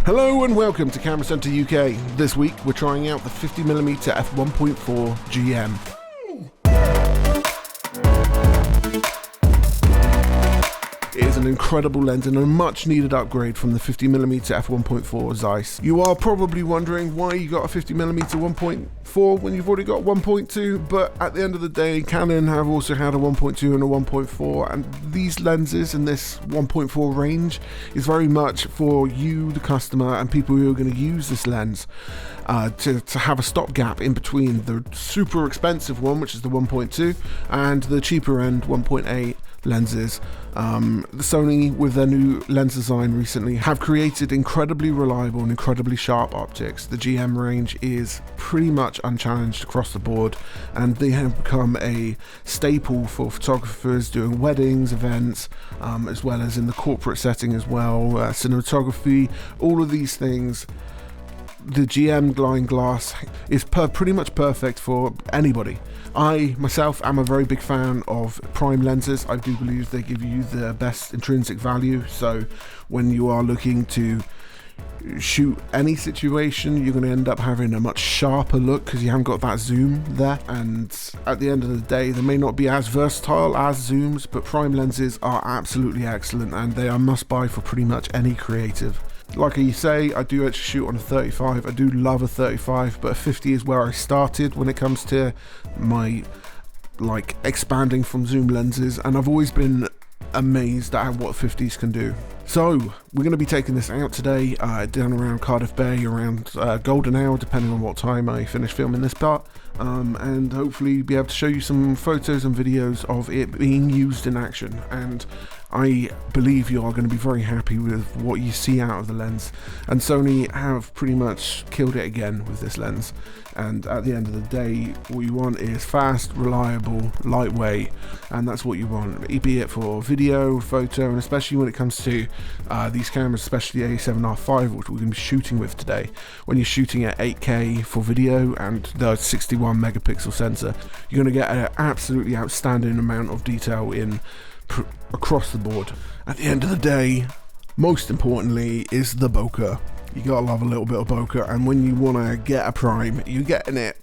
Hello and welcome to Camera Centre UK. This week we're trying out the 50mm f1.4 GM. It is an incredible lens and a much needed upgrade from the 50mm f1.4 Zeiss. You are probably wondering why you got a 50mm 1.4 when you've already got 1.2, but at the end of the day, Canon have also had a 1.2 and a 1.4, and these lenses in this 1.4 range is very much for you, the customer, and people who are going to use this lens to have a stopgap in between the super expensive one, which is the 1.2, and the cheaper end 1.8 lenses. The Sony, with their new lens design recently, have created incredibly reliable and incredibly sharp optics. The GM range is pretty much unchallenged across the board, and they have become a staple for photographers doing weddings, events, as well as in the corporate setting as well, cinematography, all of these things. The GM Glowing Glass is pretty much perfect for anybody. I myself am a very big fan of prime lenses. I do believe they give you the best intrinsic value, so when you are looking to shoot any situation, you're going to end up having a much sharper look because you haven't got that zoom there, and at the end of the day they may not be as versatile as zooms, but prime lenses are absolutely excellent and they are must buy for pretty much any creative. Like I say, I do actually shoot on a 35. I do love a 35, but a 50 is where I started when it comes to my expanding from zoom lenses, and I've always been amazed at what 50s can do. So we're going to be taking this out today down around Cardiff Bay, around golden hour, depending on what time I finish filming this part, and hopefully be able to show you some photos and videos of it being used in action. And I believe you are going to be very happy with what you see out of the lens, and Sony have pretty much killed it again with this lens. And at the end of the day, what you want is fast, reliable, lightweight, and that's what you want, be it for video, photo, and especially when it comes to these cameras, especially A7R5, which we're going to be shooting with today. When you're shooting at 8K for video and the 61 megapixel sensor, you're going to get an absolutely outstanding amount of detail in across the board. At the end of the day, most importantly is the bokeh. You gotta love a little bit of bokeh, and when you want to get a prime, you're getting it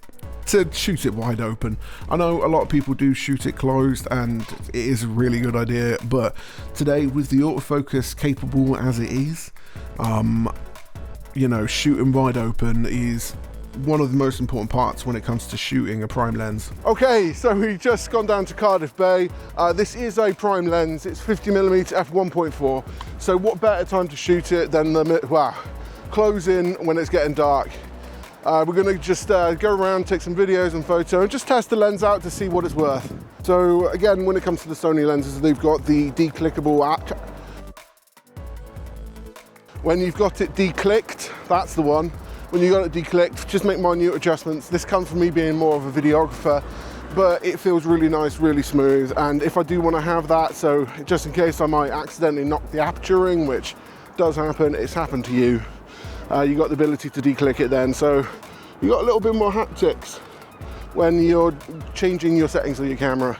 to shoot it wide open. I know a lot of people do shoot it closed, and it is a really good idea, but today with the autofocus capable as it is, you know, shooting wide open is one of the most important parts when it comes to shooting a prime lens. Okay, so we've just gone down to Cardiff Bay. This is a prime lens. It's 50mm f1.4. So what better time to shoot it than the closing when it's getting dark. We're going to just go around, take some videos and photo, and just test the lens out to see what it's worth. So again, when it comes to the Sony lenses, they've got the declickable app. When you've got it declicked, that's the one. When you got it declicked, just make minute adjustments. This comes from me being more of a videographer, but it feels really nice, really smooth. And if I do want to have that, so just in case I might accidentally knock the aperture ring, which does happen, it's happened to you, you got the ability to declick it then. So you got a little bit more haptics when you're changing your settings of your camera.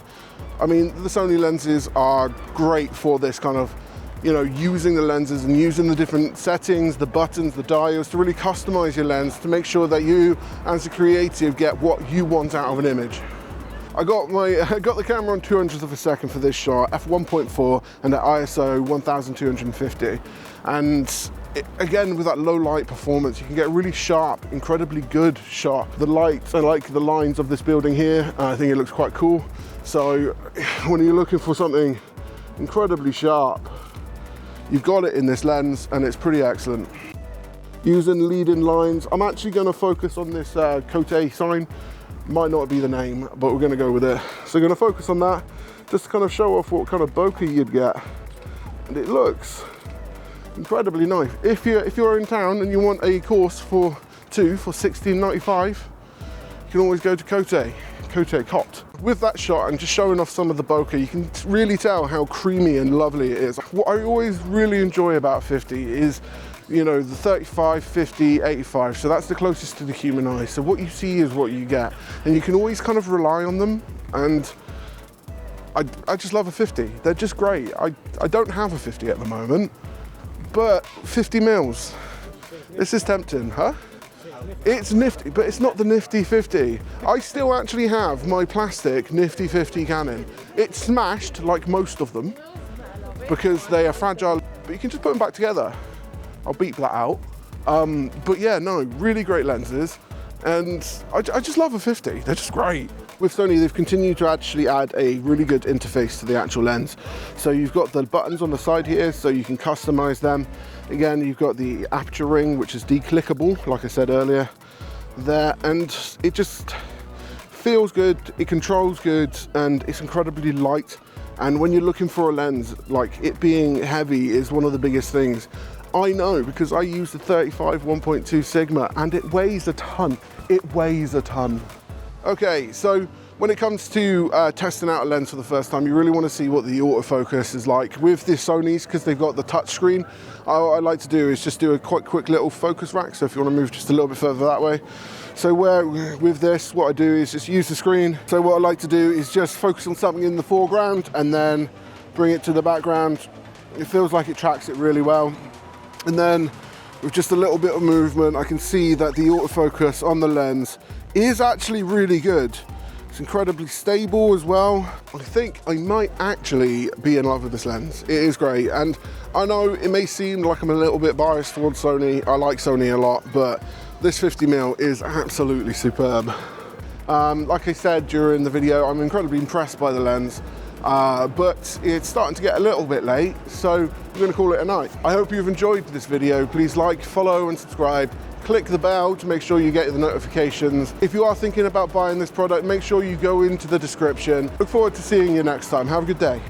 I mean, the Sony lenses are great for this kind of, you know, using the lenses and using the different settings, the buttons, the dials to really customize your lens to make sure that you, as a creative, get what you want out of an image. I got the camera on 200th of a second for this shot, f1.4, and at ISO 1250. And again, with that low light performance, you can get a really sharp, incredibly good shot. The light, I like the lines of this building here. I think it looks quite cool. So when you're looking for something incredibly sharp, you've got it in this lens, and it's pretty excellent. Using leading lines, I'm actually going to focus on this Cote sign. Might not be the name, but we're going to go with it. So we're going to focus on that, just to kind of show off what kind of bokeh you'd get. And it looks incredibly nice. If you're in town and you want a course for $16.95, you can always go to Cote. With that shot and just showing off some of the bokeh, you can really tell how creamy and lovely it is. What I always really enjoy about 50 is, you know, the 35, 50, 85, so that's the closest to the human eye. So what you see is what you get, and you can always kind of rely on them, and I just love a 50. They're just great. I don't have a 50 at the moment, but 50 mils. This is tempting, huh? It's nifty, but it's not the nifty 50. I still actually have my plastic nifty 50 Canon. It's smashed like most of them because they are fragile, but you can just put them back together. I'll beep that out. But yeah, no, really great lenses. And I just love a 50, they're just great. With Sony, they've continued to actually add a really good interface to the actual lens. So you've got the buttons on the side here, so you can customize them. Again, you've got the aperture ring, which is declickable, like I said earlier, there. And it just feels good, it controls good, and it's incredibly light. And when you're looking for a lens, like it being heavy is one of the biggest things. I know, because I use the 35 1.2 Sigma, and it weighs a ton. It weighs a ton. Okay, so when it comes to testing out a lens for the first time, you really want to see what the autofocus is like. With the Sonys, because they've got the touch screen, what I like to do is just do a quite quick little focus rack, so if you want to move just a little bit further that way. So with this, what I do is just use the screen. So what I like to do is just focus on something in the foreground and then bring it to the background. It feels like it tracks it really well. And then with just a little bit of movement, I can see that the autofocus on the lens is actually really good. It's incredibly stable as well. I think I might actually be in love with this lens. It is great. And I know it may seem like I'm a little bit biased towards Sony. I like Sony a lot, but this 50mm is absolutely superb. Like I said during the video, I'm incredibly impressed by the lens. But it's starting to get a little bit late, so I'm going to call it a night. I hope you've enjoyed this video. Please like, follow and subscribe. Click the bell to make sure you get the notifications. If you are thinking about buying this product, make sure you go into the description. Look forward to seeing you next time. Have a good day.